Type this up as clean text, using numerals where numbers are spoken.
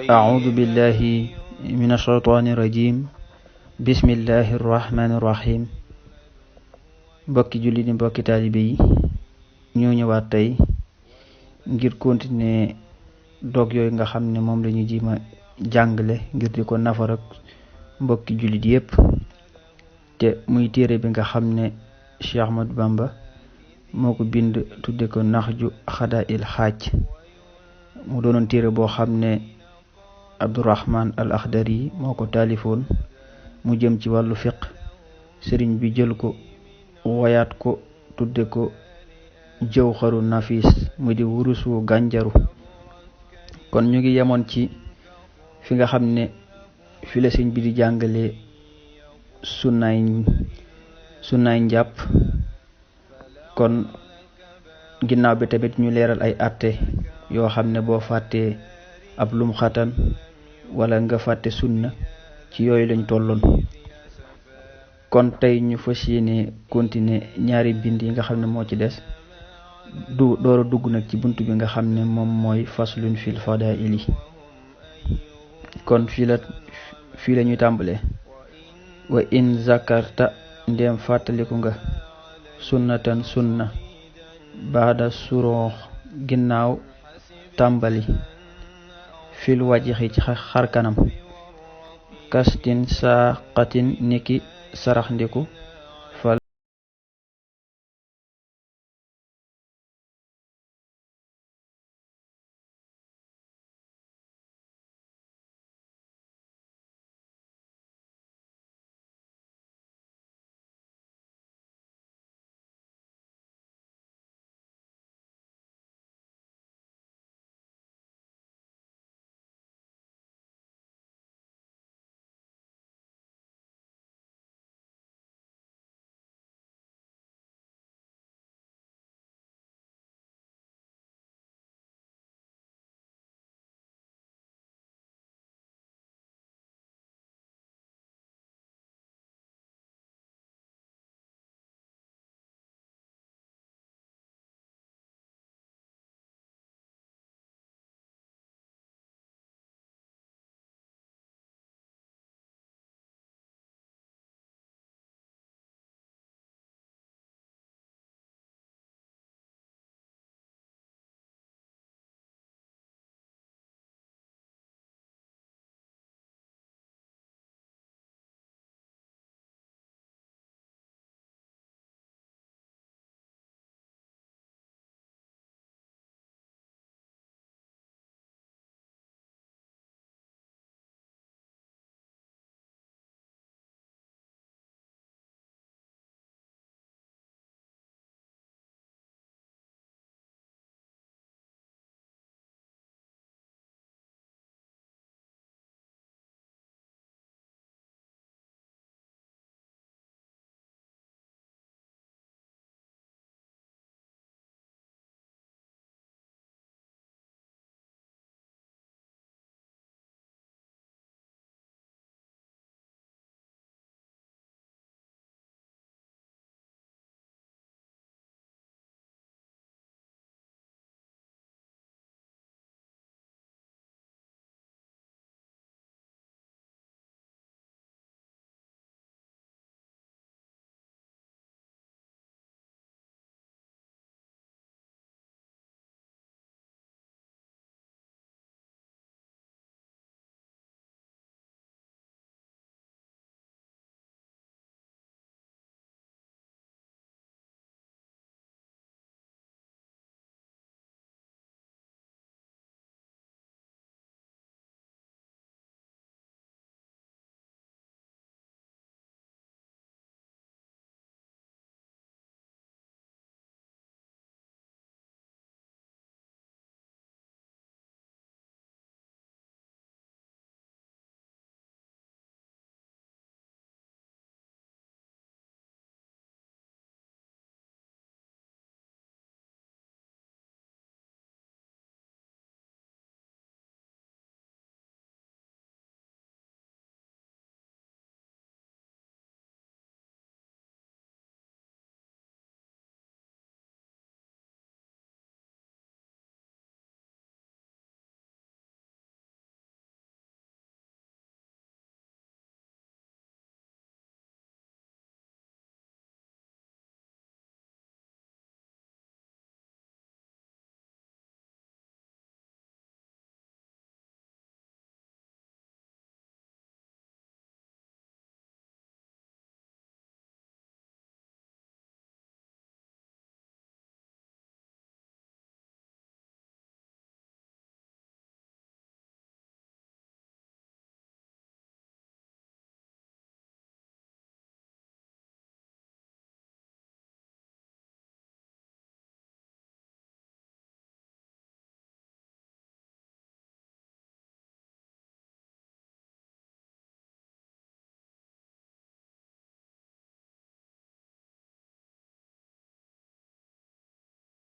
أعوذ بالله من الشيطان الرجيم بسم الله الرحمن الرحيم mbokki jullit yi mbokki taalibe yi ñoo ñëwaat tey ngir continuer dog yooyu nga xam ne moom lañu jima jàngale ngir di ko nafar ak mbokki jullit yépp te muy téere bi nga xam ne Cheikh Ahmadou Bamba moo ko bind tudde ko Naxju Xadaa'il Xaaj mu doonoon téere boo xam ne Abdurahman al Akhdari moo ko taalifoon mu jëm ci wàllu fiq sëriñ bi jël ko woyaat ko tudde ko Jawharu Nafis mu di wurusu gànjaru kon ñu ngi yemoon ci fi nga xam ne fi la sëriñ bi di jàngale sunnaay njàpp kon ginnaaw bi tamit ñu leeral ay àtte yoo xam ne boo fàttee ab lum xatan wala nga fàtte sunna ci yooyu lañ tolloon kon tey ñu fas yéene continuer ñaari bind yi nga xam ne moo ci des door a dugg nag ci bunt bi nga xam ne moom mooy faslun fil fadaili kon fii la ñuy tàmbalee wa in zakarta ndem fàttaliku nga sunnatan sunna baada suroox ginnaaw tàmbali fil wajixi ci xar kanam kastin saqatin niki sarax ndiku